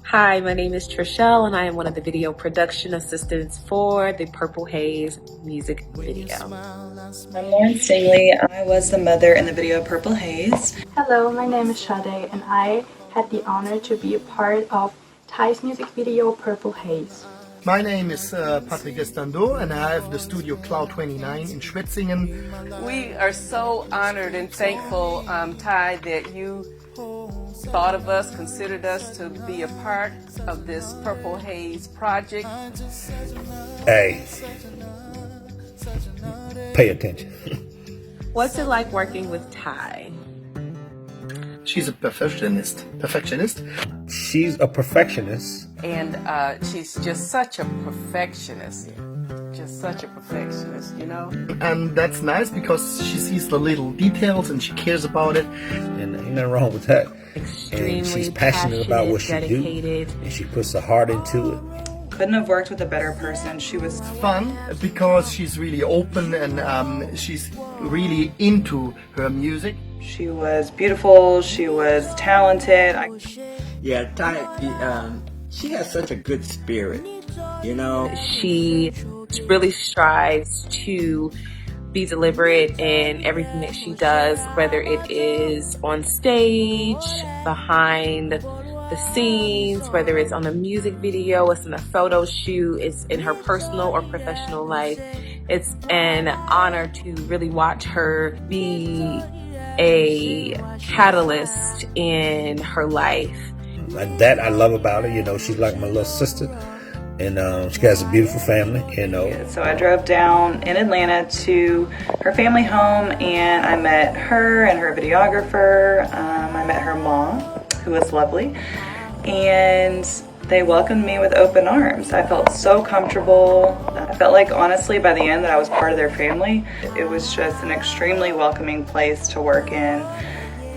Hi, my name is Trishelle, and I am one of the video production assistants for the Purple Haze music video. I'm Lauren Stingley. I was the mother in the video Purple Haze. Hello, my name is Sade, and I had the honor to be a part of Ty's music video Purple Haze. My name is Patrick Estando, and I have the studio Cloud 29 in Schwetzingen. We are so honored and thankful, Ty, that you thought of us, considered us to be a part of this Purple Haze project. Hey, pay attention. What's it like working with Ty? She's a perfectionist. She's a perfectionist. And she's just such a perfectionist. You know? And that's nice because she sees the little details and she cares about it. And ain't nothing wrong with that. Extremely and she's passionate about what she dedicated. do, and she puts her heart into it. Couldn't have worked with a better person. She was Fun because she's really open and she's really into her music. She was beautiful. She was talented. Yeah, Ty, she has such a good spirit, you know. She really strives to be deliberate in everything that she does, whether it is on stage, behind the scenes, whether it's on a music video, it's in a photo shoot, it's in her personal or professional life. It's an honor to really watch her be a catalyst in her life. Like that I love about her, you know, she's like my little sister. And she has a beautiful family, you know. So I drove down in Atlanta to her family home, and I met her and her videographer. I met her mom, who was lovely, and they welcomed me with open arms. I felt so comfortable. I felt like, honestly, by the end that I was part of their family. It was just an extremely welcoming place to work in,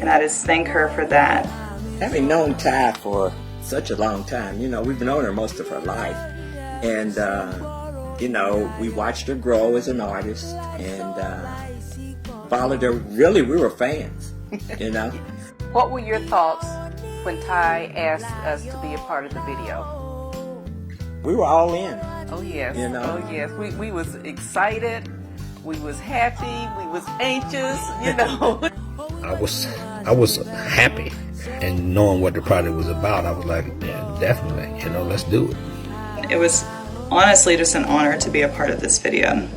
and I just thank her for that. Having known Ty for such a long time, you know, we've known her most of her life. And, you know, we watched her grow as an artist and followed her. Really, we were fans, you know. What were your thoughts when Ty asked us to be a part of the video? We were all in. Oh, yes. You know? Oh, yes. We was excited. We was happy. We was anxious, you know. I was happy, and knowing what the project was about, I was like, yeah, definitely, you know, let's do it. It was honestly just an honor to be a part of this video.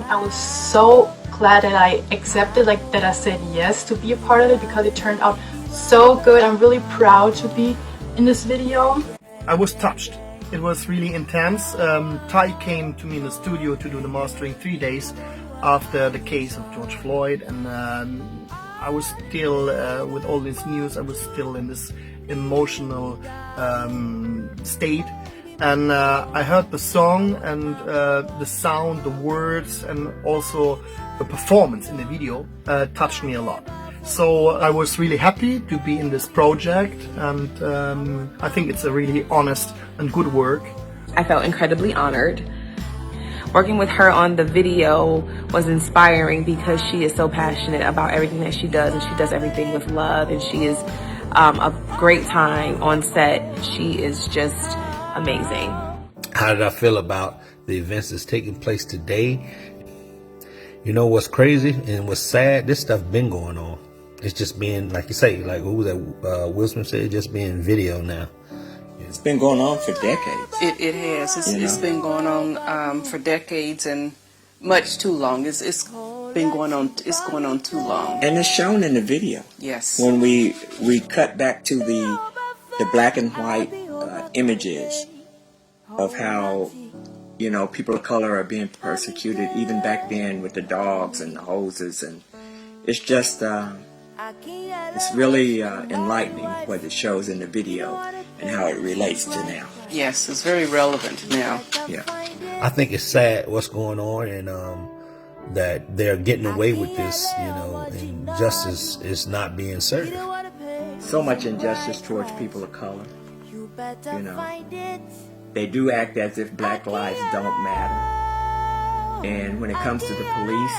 I was so glad that I accepted, that I said yes to be a part of it, because it turned out so good. I'm really proud to be in this video. I was touched. It was really intense. Ty came to me in the studio to do the mastering 3 days after the case of George Floyd, and I was still, with all this news, I was still in this emotional state. And I heard the song and the sound, the words, and also the performance in the video touched me a lot. So I was really happy to be in this project, and I think it's a really honest and good work. I felt incredibly honored. Working with her on the video was inspiring because she is so passionate about everything that she does, and she does everything with love, and she is a great time on set. She is just amazing. How did I feel about the events that's taking place today? You know what's crazy and what's sad? This stuff been going on. It's just being, like you say, like who was that? Will Smith said, just being video now. It's been going on for decades. It has. It's been going on for decades and much too long. It's been going on. It's going on too long. And it's shown in the video. Yes. When we cut back to the black and white images of how, you know, people of color are being persecuted, even back then with the dogs and the hoses, and it's just it's really enlightening what it shows in the video and how it relates to now. Yes, it's very relevant now. Yeah. I think it's sad what's going on, and that they're getting away with this, you know, and justice is not being served. So much injustice towards people of color. You know, they do act as if black lives don't matter. And when it comes to the police,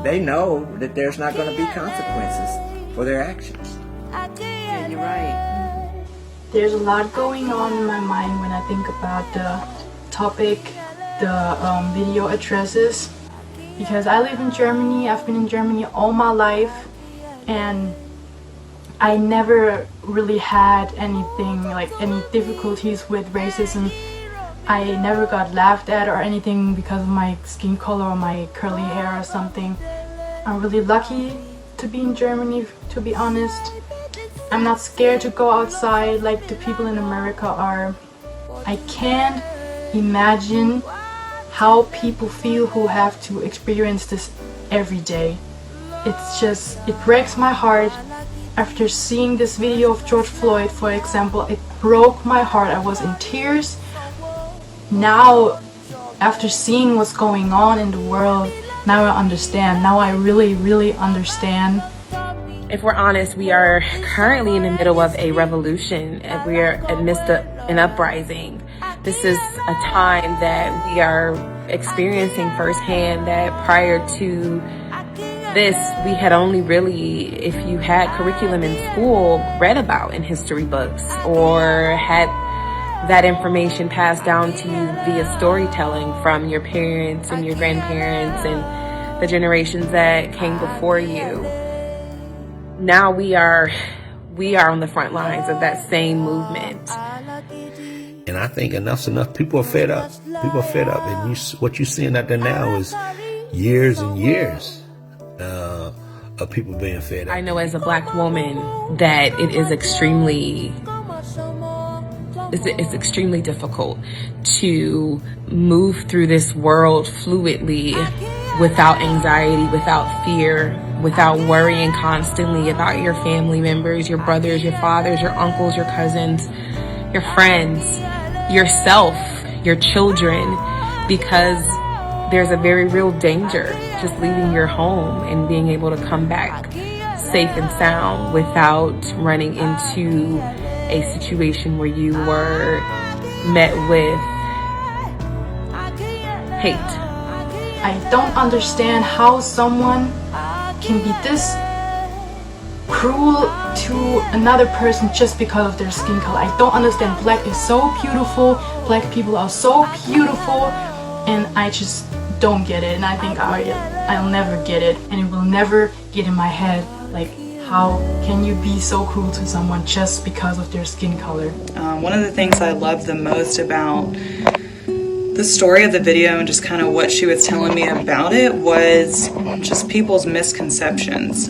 they know that there's not going to be consequences for their actions. Yeah, you're right. There's a lot going on in my mind when I think about the topic, the video addresses, because I live in Germany. I've been in Germany all my life, and I never really had anything like any difficulties with racism. I never got laughed at or anything because of my skin color or my curly hair or something. I'm really lucky to be in Germany, to be honest. I'm not scared to go outside like the people in America are. I can't imagine how people feel who have to experience this every day. It's just, it breaks my heart. After seeing this video of George Floyd, for example, it broke my heart. I was in tears. Now, after seeing what's going on in the world, now I understand. Now I really, really understand. If we're honest, we are currently in the middle of a revolution, and we are amidst an uprising. This is a time that we are experiencing firsthand, that prior to this, we had only really, if you had curriculum in school, read about in history books, or had that information passed down to you via storytelling from your parents and your grandparents and the generations that came before you. Now we are on the front lines of that same movement. And I think enough's enough. People are fed up. People are fed up. And what you're seeing out there now is years and years of people being fed up. I know as a Black woman that it is extremely difficult to move through this world fluidly without anxiety, without fear, without worrying constantly about your family members, your brothers, your fathers, your uncles, your cousins, your friends, yourself, your children, because there's a very real danger just leaving your home and being able to come back safe and sound without running into a situation where you were met with hate. I don't understand how someone can be this cruel to another person just because of their skin color. I don't understand. Black is so beautiful. Black people are so beautiful, and I just don't get it. And I think I'll never get it, and it will never get in my head. Like, how can you be so cruel to someone just because of their skin color? One of the things I love the most about the story of the video and just kind of what she was telling me about it was just people's misconceptions.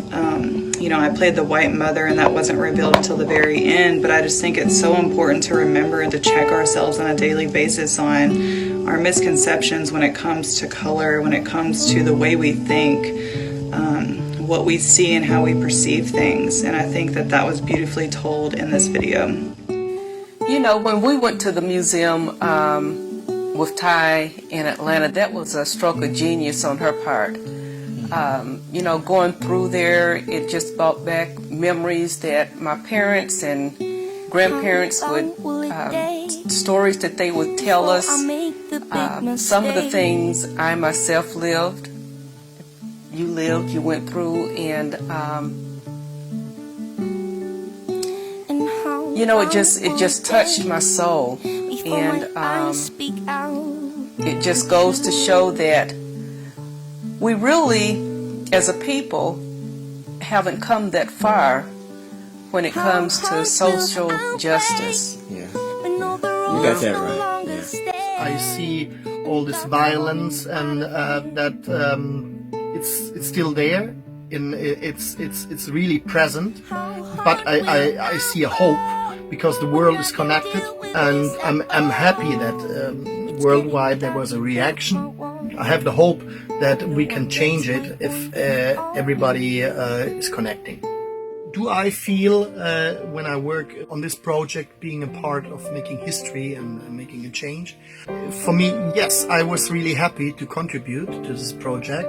You know, I played the white mother, and that wasn't revealed until the very end, but I just think it's so important to remember and to check ourselves on a daily basis on our misconceptions when it comes to color, when it comes to the way we think, what we see and how we perceive things. And I think that that was beautifully told in this video. You know, when we went to the museum with Ty in Atlanta, that was a stroke of genius on her part. You know, going through there, it just brought back memories that my parents and grandparents would, stories that they would tell us. Some of the things I myself lived, you lived, you went through, and you know, it just touched my soul, and it just goes to show that we really, as a people, haven't come that far when it comes to social justice. Yeah. You got that right. Yeah. I see all this violence, and that it's still there. It's really present, but I see a hope because the world is connected, and I'm happy that worldwide there was a reaction. I have the hope that we can change it if everybody is connecting. Do I feel when I work on this project being a part of making history and making a change? For me, yes, I was really happy to contribute to this project,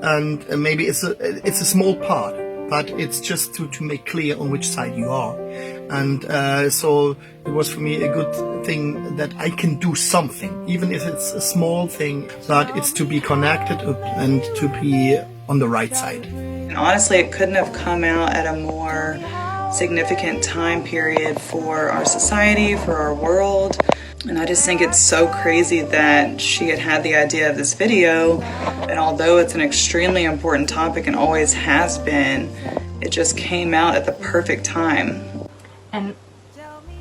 and maybe it's a small part, but it's just to make clear on which side you are. And so it was for me a good thing that I can do something, even if it's a small thing, but it's to be connected and to be on the right side. And honestly, it couldn't have come out at a more significant time period for our society, for our world. And I just think it's so crazy that she had the idea of this video, and although it's an extremely important topic and always has been, it just came out at the perfect time. And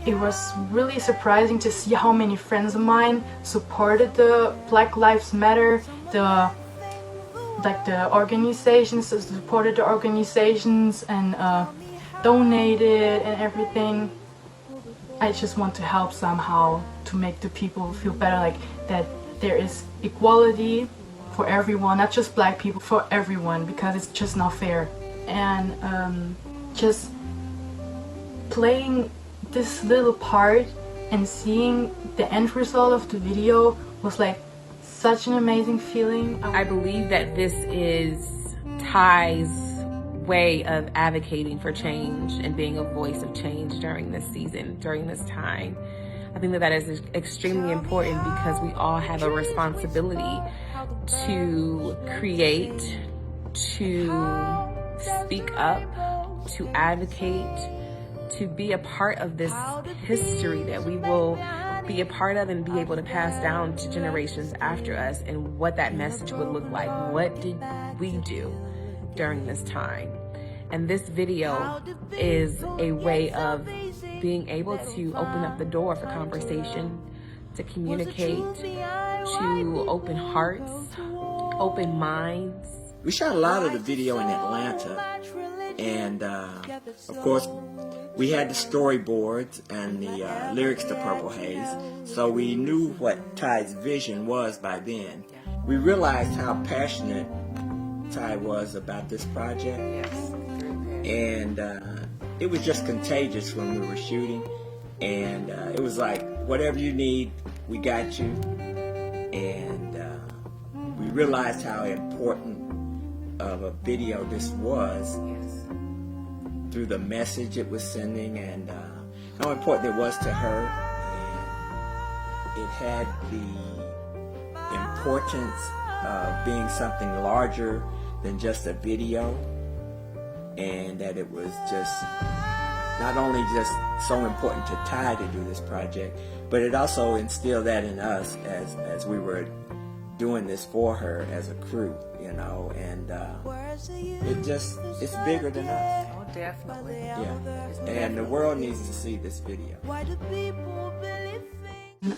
it was really surprising to see how many friends of mine supported the Black Lives Matter, the organizations, supported the organizations and donated and everything. I just want to help somehow to make the people feel better, like that there is equality for everyone, not just black people, for everyone, because it's just not fair. And just playing this little part and seeing the end result of the video was like such an amazing feeling. I believe that this is Ty's way of advocating for change and being a voice of change during this season, during this time. I think that that is extremely important because we all have a responsibility to create, to speak up, to advocate, to be a part of this history that we will be a part of and be able to pass down to generations after us, and what that message would look like. What did we do during this time? And this video is a way of being able to open up the door for conversation, to communicate, to open hearts, open minds. We shot a lot of the video in Atlanta, and of course we had the storyboards and the lyrics to Purple Haze, so we knew what Ty's vision was by then. We realized how passionate Ty was about this project. Yes. And it was just contagious when we were shooting, and it was like, whatever you need, we got you. And we realized how important of a video this was through the message it was sending, and how important it was to her. And it had the importance of being something larger than just a video. And that it was just not only just so important to Ty to do this project, but it also instilled that in us as we were doing this for her as a crew, you know, and it's bigger than us. Oh, definitely. Yeah, and the world needs to see this video.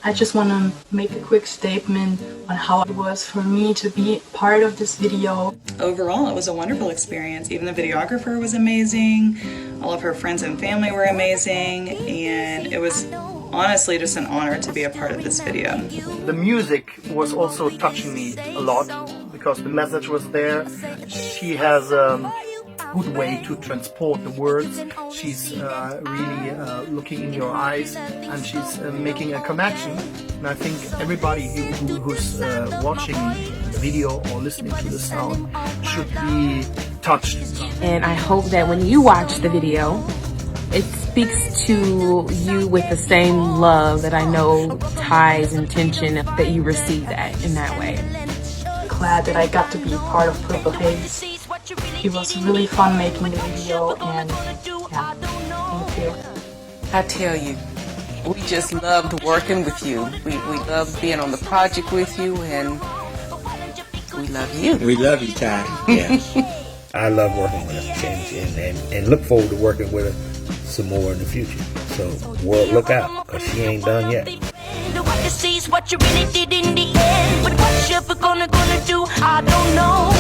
I just want to make a quick statement on how it was for me to be part of this video. Overall, it was a wonderful experience. Even the videographer was amazing. All of her friends and family were amazing. And it was honestly just an honor to be a part of this video. The music was also touching me a lot because the message was there. She has a good way to transport the words. She's really looking in your eyes, and she's making a connection. And I think everybody who's watching the video or listening to the sound should be touched. And I hope that when you watch the video, it speaks to you with the same love that I know Ty's intention, that you receive that in that way. Glad that I got to be part of Purple Haze. It was really fun making the video, and yeah, thank you. I tell you, we just loved working with you. We loved being on the project with you, and we love you. We love you, Ty. Yeah. I love working with her and look forward to working with her some more in the future. So, world, look out, because she ain't done yet. What you really did in the end, but what you're gonna do, I don't know.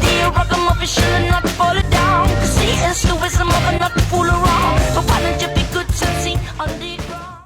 Dear rock, I'm official and not falling.